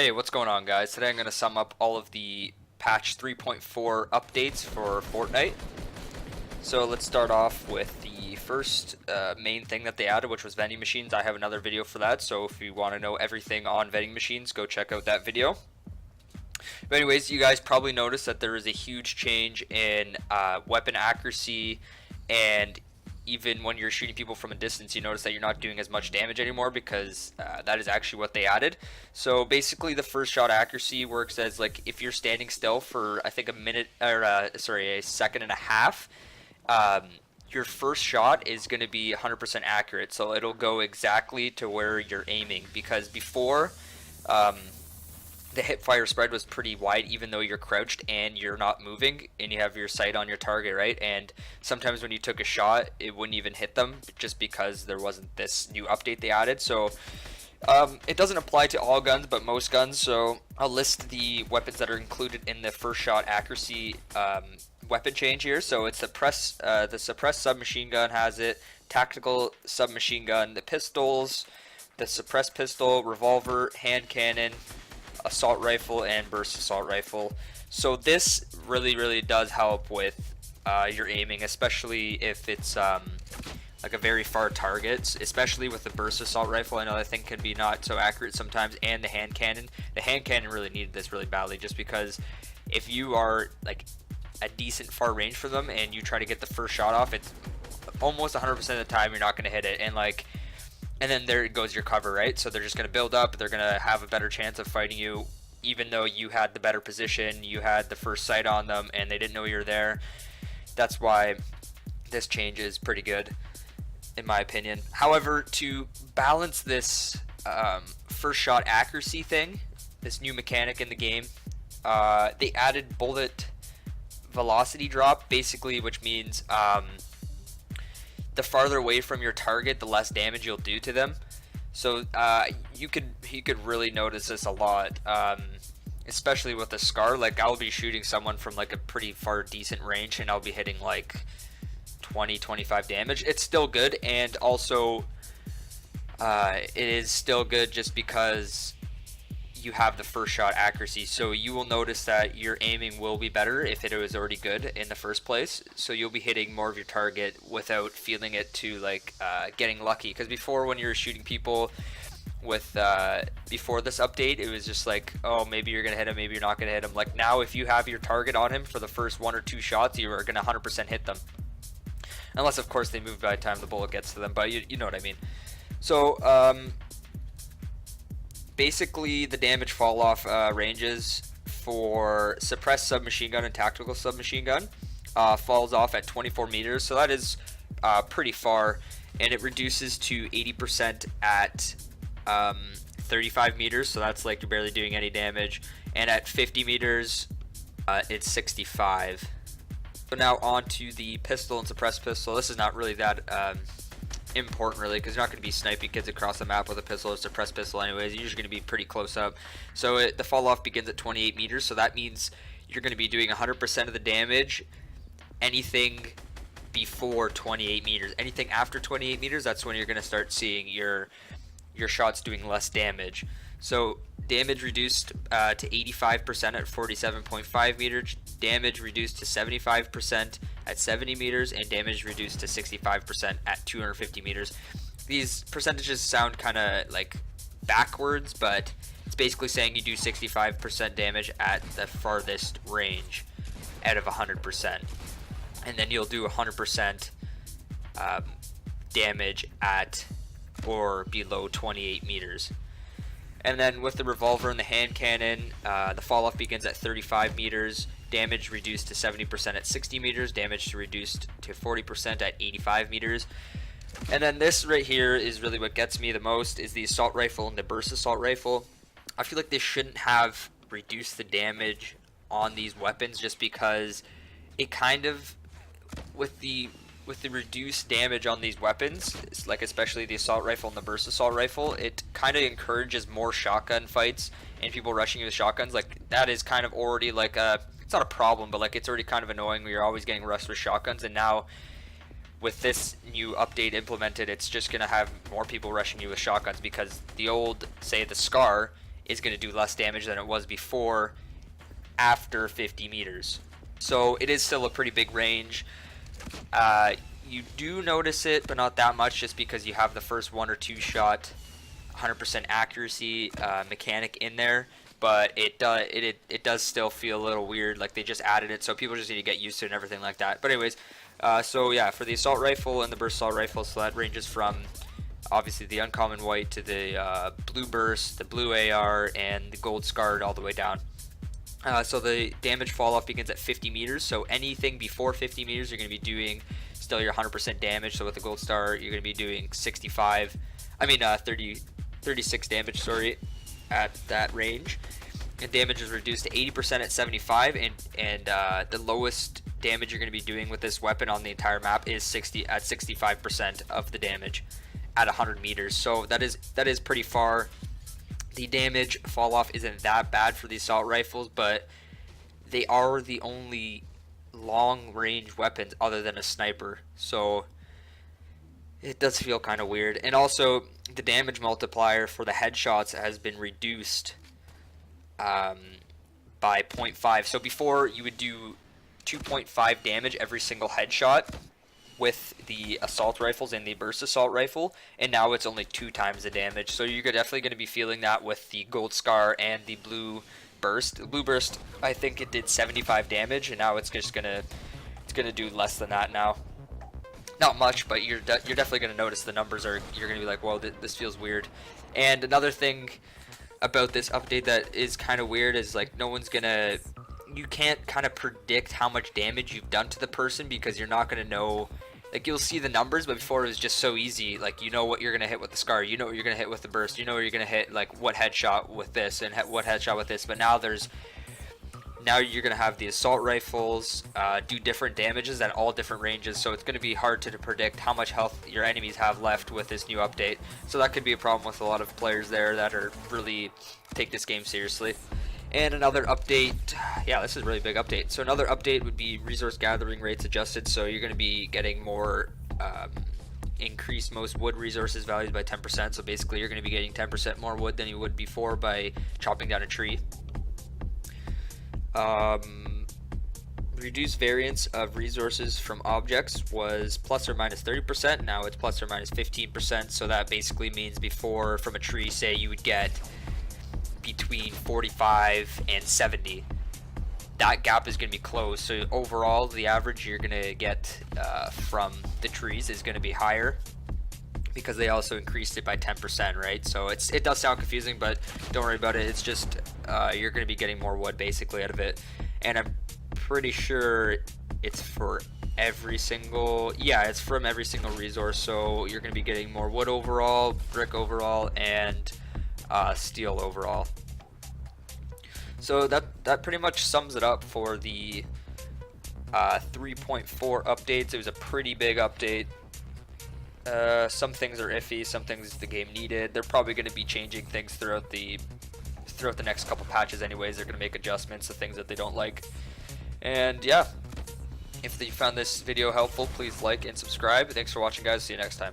Hey, what's going on, guys? Today I'm going to sum up all of the patch 3.4 updates for Fortnite. So let's start off with the first main thing that they added, which was vending machines. I have another video for that, so if you want to know everything on vending machines, go check out that video. But anyways, you guys probably noticed that there is a huge change in weapon accuracy, and even when you're shooting people from a distance, you notice that you're not doing as much damage anymore because that is actually what they added. So basically, the first shot accuracy works as like if you're standing still for I think a minute or a second and a half. Your first shot is going to be 100% accurate, so it'll go exactly to where you're aiming. Because before, the hip fire spread was pretty wide, even though you're crouched and you're not moving and you have your sight on your target, right? And sometimes when you took a shot, it wouldn't even hit them just because there wasn't this new update they added. So it doesn't apply to all guns, but most guns. So I'll list the weapons that are included in the first shot accuracy weapon change here. So it's the suppressed submachine gun has it, tactical submachine gun, the pistols, the suppressed pistol, revolver, hand cannon, assault rifle, and burst assault rifle. So this really does help with your aiming, especially if it's like a very far target, especially with the burst assault rifle. I know that thing can be not so accurate sometimes, and the hand cannon. The hand cannon really needed this really badly, just because if you are like a decent far range for them and you try to get the first shot off, it's almost 100% of the time you're not going to hit it, and then there goes your cover, right? So they're just going to build up, they're going to have a better chance of fighting you, even though you had the better position, you had the first sight on them, and they didn't know you were there. That's why this change is pretty good, in my opinion. However, to balance this first shot accuracy thing, this new mechanic in the game, they added bullet velocity drop, basically, which means the farther away from your target, the less damage you'll do to them. So you could really notice this a lot, especially with the SCAR. Like, I'll be shooting someone from like a pretty far decent range and I'll be hitting like 20-25 damage. It's still good, and also it is still good just because you have the first shot accuracy, so you will notice that your aiming will be better if it was already good in the first place. So you'll be hitting more of your target without feeling it to like getting lucky. Because before, when you were shooting people with before this update, it was just like, oh, maybe you're gonna hit him, maybe you're not gonna hit him. Like now, if you have your target on him for the first 1 or 2 shots, you are gonna 100% hit them, unless of course they move by the time the bullet gets to them. But you know what I mean. So basically, the damage fall off ranges for suppressed submachine gun and tactical submachine gun falls off at 24 meters, so that is pretty far, and it reduces to 80% at 35 meters, so that's like you're barely doing any damage, and at 50 meters it's 65. So now on to the pistol and suppressed pistol. This is not really that important, really, because you're not going to be sniping kids across the map with a pistol or suppressed pistol anyways. You're usually going to be pretty close up. So the fall off begins at 28 meters, so that means you're going to be doing 100% of the damage anything before 28 meters. Anything after 28 meters, that's when you're going to start seeing your shots doing less damage. So damage reduced to 85% at 47.5 meters, damage reduced to 75% at 70 meters, and damage reduced to 65% at 250 meters. These percentages sound kind of like backwards, but it's basically saying you do 65% damage at the farthest range out of 100%, and then you'll do 100% damage at or below 28 meters. And then with the revolver and the hand cannon, the fall off begins at 35 meters, damage reduced to 70% at 60 meters, damage reduced to 40% at 85 meters. And then this right here is really what gets me the most, is the assault rifle and the burst assault rifle. I feel like they shouldn't have reduced the damage on these weapons, just because it kind of, with the reduced damage on these weapons, like especially the assault rifle and the burst assault rifle, it kind of encourages more shotgun fights and people rushing you with shotguns. Like, that is kind of already like it's not a problem, but like it's already kind of annoying where you're always getting rushed with shotguns, and now with this new update implemented, it's just going to have more people rushing you with shotguns, because the old, say the SCAR, is going to do less damage than it was before after 50 meters. So it is still a pretty big range. You do notice it, but not that much, just because you have the first 1 or 2 shot 100% accuracy mechanic in there. But it does still feel a little weird, like they just added it, so people just need to get used to it and everything like that. But anyways, so yeah, for the assault rifle and the burst assault rifle, so that ranges from obviously the uncommon white to the blue burst, the blue AR, and the gold scarred all the way down. So the damage fall off begins at 50 meters, so anything before 50 meters you're going to be doing still your 100% damage. So with the gold star you're going to be doing 36 damage, sorry, at that range. And damage is reduced to 80% at 75, and the lowest damage you're going to be doing with this weapon on the entire map is 65% of the damage at 100 meters. So that is pretty far. The damage fall off isn't that bad for the assault rifles, but they are the only long range weapons other than a sniper, so it does feel kind of weird. And also the damage multiplier for the headshots has been reduced by 0.5. So before you would do 2.5 damage every single headshot with the assault rifles and the burst assault rifle, and now it's only 2 times the damage. So you're definitely going to be feeling that with the gold scar and the blue burst. The blue burst, I think it did 75 damage, and now it's just gonna do less than that now. Not much, but you're definitely going to notice the numbers are, you're going to be like, whoa, this feels weird. And another thing about this update that is kind of weird is, like, you can't kind of predict how much damage you've done to the person, because you're not going to know. Like, you'll see the numbers, but before it was just so easy. Like, you know what you're going to hit with the scar, you know what you're going to hit with the burst, you know what you're going to hit, like, what headshot with this and what headshot with this. But now you're going to have the assault rifles do different damages at all different ranges, so it's going to be hard to predict how much health your enemies have left with this new update. So that could be a problem with a lot of players there that are really take this game seriously. And another update, yeah, this is a really big update. So another update would be resource gathering rates adjusted, so you're going to be getting more increase most wood resources values by 10%. So basically you're going to be getting 10% more wood than you would before by chopping down a tree. Reduced variance of resources from objects was plus or minus 30%. Now it's plus or minus 15%. So that basically means before, from a tree, say you would get between 45 and 70. That gap is going to be closed. So overall, the average you're going to get from the trees is going to be higher, because they also increased it by 10%, right? So it does sound confusing, but don't worry about it. It's just you're going to be getting more wood basically out of it. And I'm pretty sure it's for every single, yeah, it's from every single resource. So you're going to be getting more wood overall, brick overall, and steel overall. So that pretty much sums it up for the 3.4 updates. It was a pretty big update. Some things are iffy, some things the game needed. They're probably going to be changing things throughout the next couple patches anyways. They're going to make adjustments to things that they don't like. And yeah, if you found this video helpful, please like and subscribe. Thanks for watching, guys. See you next time.